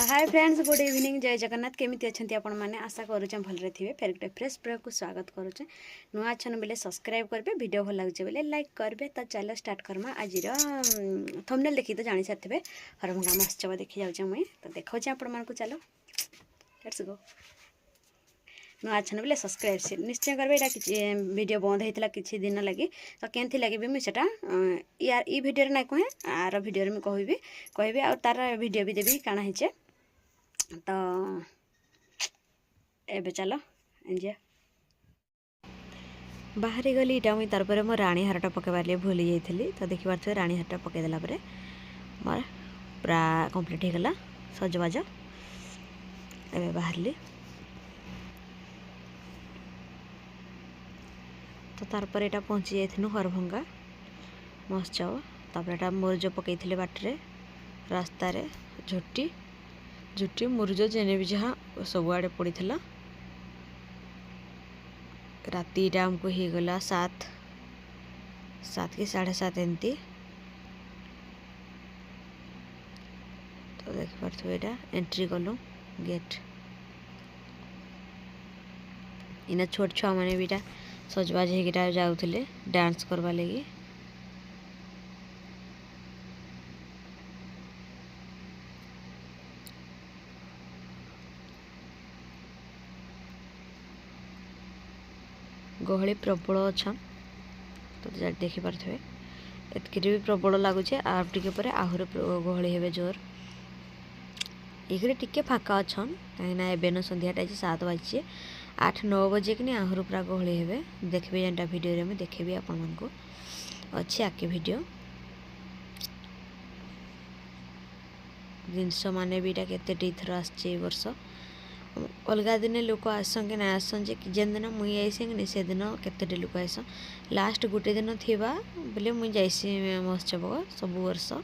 Hi friends, good evening, जय जगन्नाथ। केमी अच्छा आपण मैंने आशा करुचे भलरे थे। फेर गोटे फ्रेश ब्लॉग को स्वागत करुचे। नुआ अच्छन बेले सब्सक्राइब करेंगे, वीडियो भल लगे बेले लाइक करेंगे। तो चलो स्टार्ट करमा। आज थंबनेल देखी तो जानी सारे हरभंगा महोत्सव देखी जाऊँ मुई तो देखा आपण मानक। चलो लेट्स गो। नुआ अच्छन बेले सब्सक्राइब निश्चय करेंगे। यहाँ वीडियो बंद होता किसी दिन लगी तो केमती लगे भी मुझे यार ई भिडियो ना कहे आर भिडियो मुझे कहबी आ तार भिडियो भी देवी काना है तो एबे चलो एंजॉय। बाहरी गली इटा मुई तार मो राणी हारटा पकेबार लिए भूली जाइली तो देखी पारे राणी हारटा पकईदेला मोर पूरा कंप्लीट हो गला सजबाज। एबे बाहरली तो तारपर एटा पहुँची जाइनु हरभंगा महोत्सव। तापर एटा मुरुज पकई बाटरे रास्ता रे झोटी झुटी मुरुज जेने भी जहाँ सबुआड़े पड़ी थला। राति आमको हो गला 7 कि 7:30 एमती। तो देख पार्थ एटा एंट्री कलु गेट। इना छोट छुआ मैंने भी सजबाज होगा जाऊे डांस करवा लगी। गहली प्रबल अच्छा तो देखी पारे एतक भी प्रबल लगुच आगे आहरी गहली हे जोर। ये टिके फाँका अच्छन कहीं एबेन संध्या 7 बजे 8-9 बजे कि आहरी पूरा गहली हे। देखिए जेनटा वीडियो में देखेबी आपण मानक अच्छी आके वीडियो जिनस माने भी केते थर आसे वर्ष। अलग दिन लोक आसन कि ना आसन जेन दिन मुई आईसी से दिन केते लोक आस लास्ट गोटे दिन थिबा बोले मुई जाइसी महोत्सव सब वर्ष। आ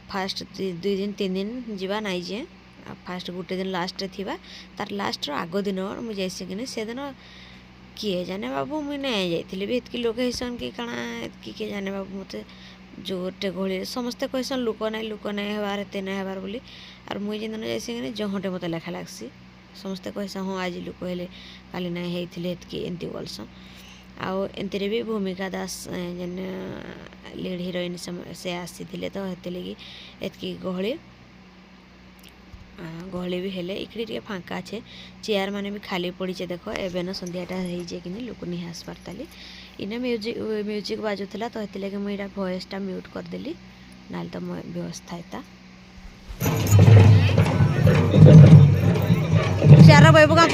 फास्ट 2 दिन 3 दिन जीवा नाई जे फास्ट गोटे दिन लास्ट रे थिबा तार लास्ट आग दिन मुई जाइसी कि से दिन किए जाने बाबू मुई नहीं जाइली भी एतकी लोक हैसन कि काना किए जाने बाबू मत जोटे गहली समस्ते कहसन लोक नहीं हबार एते नहीं हबार बोली। और मुई जिन दिन जाइसी जहटे मत लेखा लगसी समस्ते कहसन हाँ आज लोक हेले काली नहीं होते एतकी एमती बोलसन। आउ एमती भी भूमिका दास जेन लीड हिरोइन से आसी तो हेते लगी एतकी गहली भी हेले। इकड़ी टे फाँका अच्छे चेयर माने भी खाली पड़ी देख एबेन संध्याटा हो लोक नहीं आस पारताली। इना म्यूजिक बाजुला तो हेते लगे मुझे वॉइसटा म्यूट करदेली ना तो व्यवस्था था चार बैबू का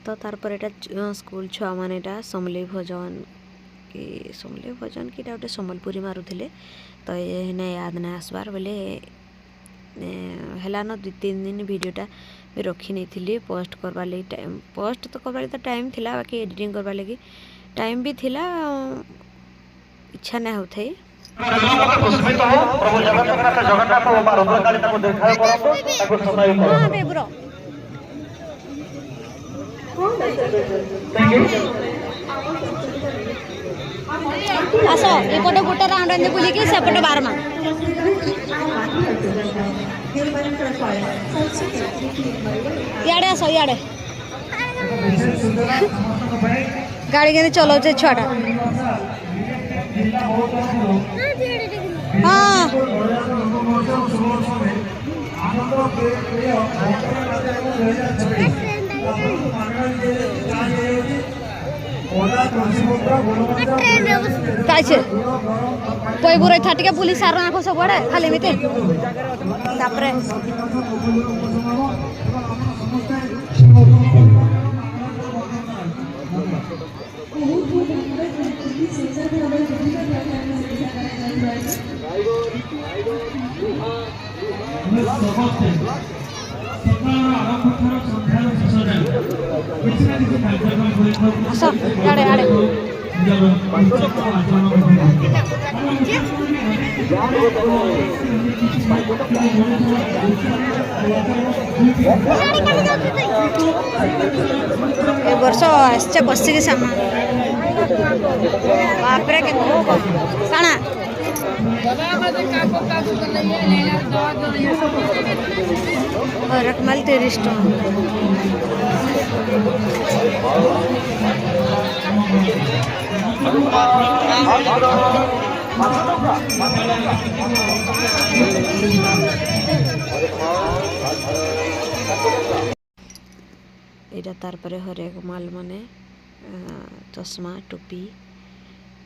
तो तारपर एटा स्कूल छुआ माने समलेई भजन कि गोटे सम्बलपुरी मारुले तो ये याद ना आसबार बोले है 2-3 दिन वीडियोटा भी रखी नहीं थी पोस्ट करवा लगी। टाइम पोस्ट तो करवा तो टाइम थिला बाकी एडिटिंग करवा लगी टाइम भी थिला इच्छा ना होता है। आस एपटे गोटे राउंड एमती बुलिकी सेपटे बारमा इे आस इे गाड़ी के चलाऊे छुआटा। हाँ कायचे पैबुर था टिके पुलिस सार आखो सब बड़े खाली मिते तापरे आड़े आड़े ए वर्ष आसছে बसिक सामान बाप रे काना रकमाल 30 एटा तार पर हरेक माल माने चश्मा टोपी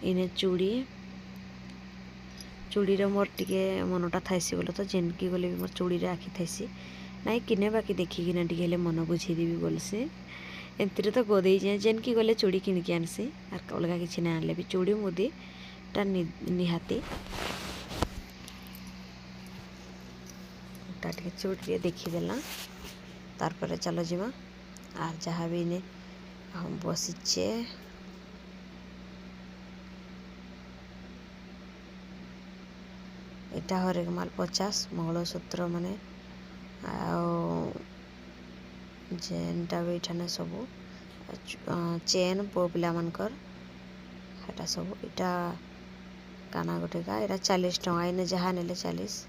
इने चूड़ी चूड़ी मोर टिके मनटा थाइसी बोले तो जेनकी गले भी मोर चूड़ी रे आखि थाइसी नाई किने बाकी देखिकिना टिके हेले मन बुझेदेवी बोलसी एमती तो गोदे जाए जेनकी गले चूड़ी किणिकी आनसी आर अलग किसी ना आनले भी चूड़ी मुदी टा निहाती टे चूड़ी देखीदेला तार पर चलो जीवा आर जहाँ भी ने हम बसीचे इटा हरेक माल 50 मंगलसूत्र माने जेनटा भी इठाने सब चेन पो पिला मानकर हेटा सब इटा काना गोटेका इटा 40 टंका इने जहाँ नेले 40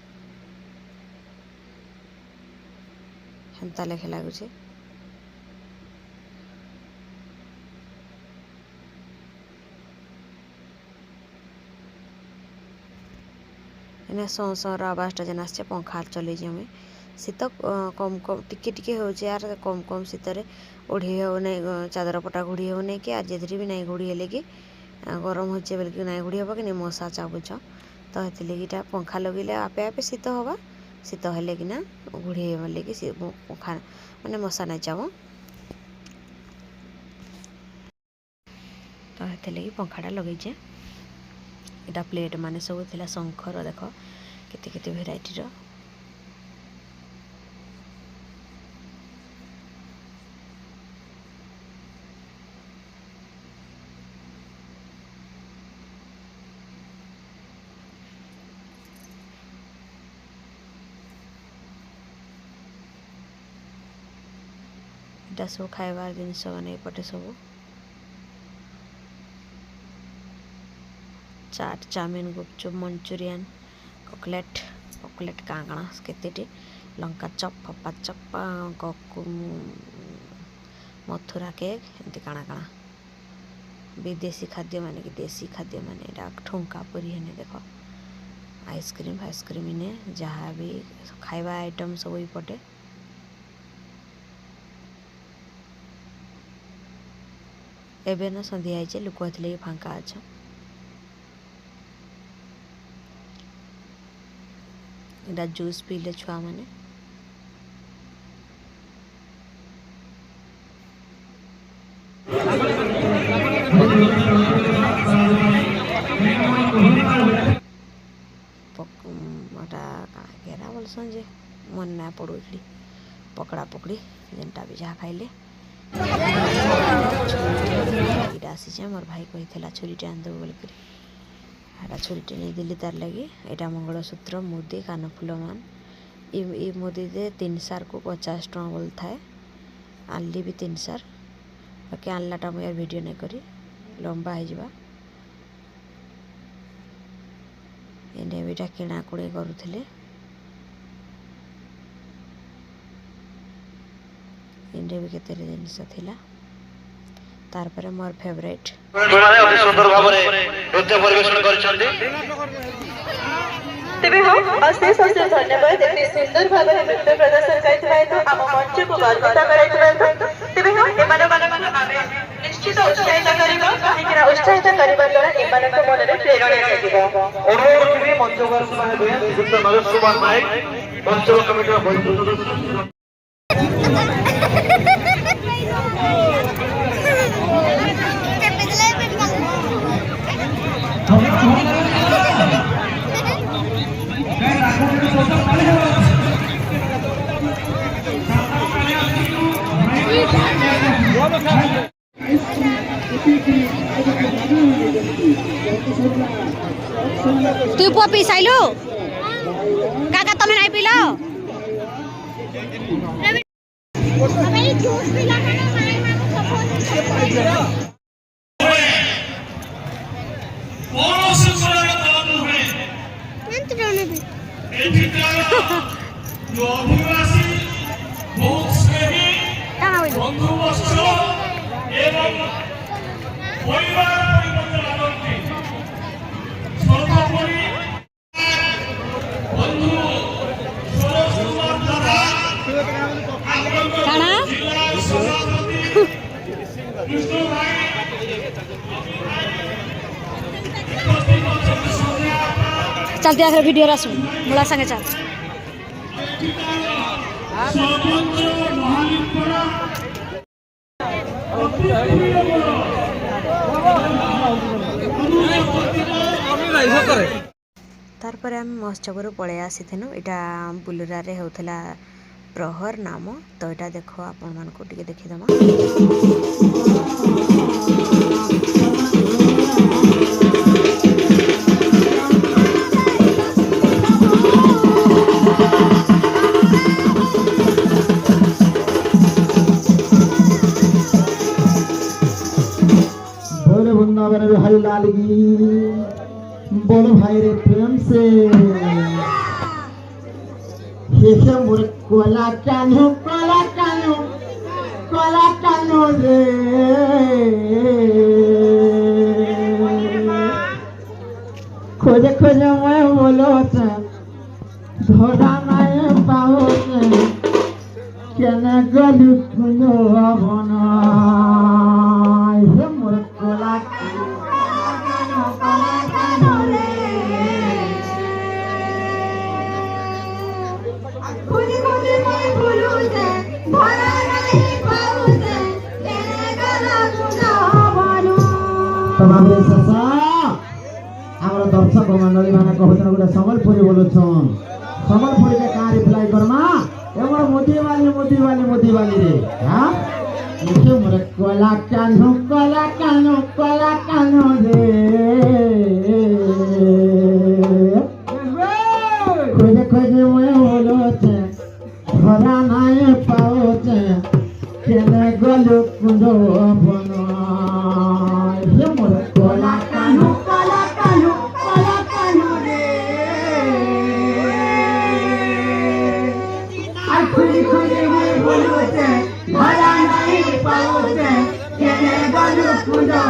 हेन्ता लेखे लागुचे इने सर आवाज़टा जेन आसছে पंखा चले जमे शीत कम कम टिके टिके हो यार कम कम शीतर ओढ़ी हो नहीं चादर पटा घोड़ी हो नहीं कि आज जेधरी भी नहीं घोड़ी हेले कि गरम होचे बोल कि नहीं घोड़ी हम कि नहीं मशा चाबुच तो हेतिलगिटा पंखा लगे आपे आपे शीत हवा शीत हेले कि ना घोड़ी बोले कि पंखा माने मशा नहीं चाब तो हेतिलगी पंखाटा लगेचे इटा प्लेट माने सब थिला शंखर देख केते केते भेराइटी रो इटा सब खाइबार जिनस माने पटे सब चाट चाउमिन गुपचुप मंचूरियन ककलेट ककलेट कांगणा केतेटी लंका चप फपा चप मथुरा केक एमती काଣା काଣା विदेशी खाद्य माने कि देसी खाद्य माने एटा ठुंका पुरी हेने देख आइसक्रीम फाइसक्रीम इने जहाँ भी खाइबा आइटम सब पटे एबे न संध्या आइचे लोक कहथिले फांका अच्छा इटा जूस पीले छुआ माने घेरा बोलसन जे मन ना पड़ो इखड़ी पकड़ा पकड़ी जेनटा भी जहाँ खाइले इटा आसीचे मोर भाई कही छुरीटे आनदेव बोलिक एटा छुरीटे नहीं दिल्ली तार लगी एटा मंगलसूत्र मुदी कानफुल मान ये मुदी दे 3 सार को 50 टका बोल थाए आनली भी 3 सार बाकी आनलाटा मुझे वीडियो नहीं करी लंबा है एने बेटा किणा कुड़े करुले एंडे भी केते जिनिस थिला तार पर मोर फेवरेट माने अति सुंदर भाव रे नृत्य परिवेशन करछन्ती तेबे हम अशेष अशेष धन्यवाद एते सुंदर भाव रे नृत्य प्रदर्शन करथाय तो हम मंच को गर्वित करथाय तो तेबे ସହିତ ଉତ୍ସାହିତ କରିବ କାହିଁକିନା ଉତ୍ସାହିତ କରିବା ଦ୍ୱାରା ଏମାନଙ୍କ ମନରେ ପ୍ରେରଣା ଜାଗିବ। অনুরোধ মঞ্চবর্ষণ হেবে শ্রীযুক্ত নরেশ কুমার নায়ক অঞ্চল কমিটির বৈঠক তুই পুয়া পি সাইলু কাকা তুমি নাই পিলো चलते आखिर वीडियो रासू मुला संगे चल तारपर आम महोत्सव पलि आसीनु इटा बुलुरा रे होथला प्रहर नाम तो यहाँ देख आपण मान देखीदमा बोले वृंदावन बिहारी लाल की बोलो भाई रे प्रेम से हे मोर कोला कान्हो रे खोजे खोजे मैं बोलो धोड़ा नाय पाओ केने गलु कुनो बना हे मोर कोला खोजे खोजे मैं बोलो धोड़ा नाय पाओ केने गलु कुनो बना तमारे ससा हमरा दर्शक मंडली माने कहतन गुडा संबलपुरी बोलछन संबलपुरी के का रिप्लाई करमा एमर मोदी वाली रे हां मुझे मोर कोला कान्हो रे खोजे खोजे मैं बोलो धरा नाय पाओ केने गलो कुंडो बना हे मोर कोला कान्हो रे खोजे खोजे मैं बोलो धरा नाय पाओ केने गलो कुंडो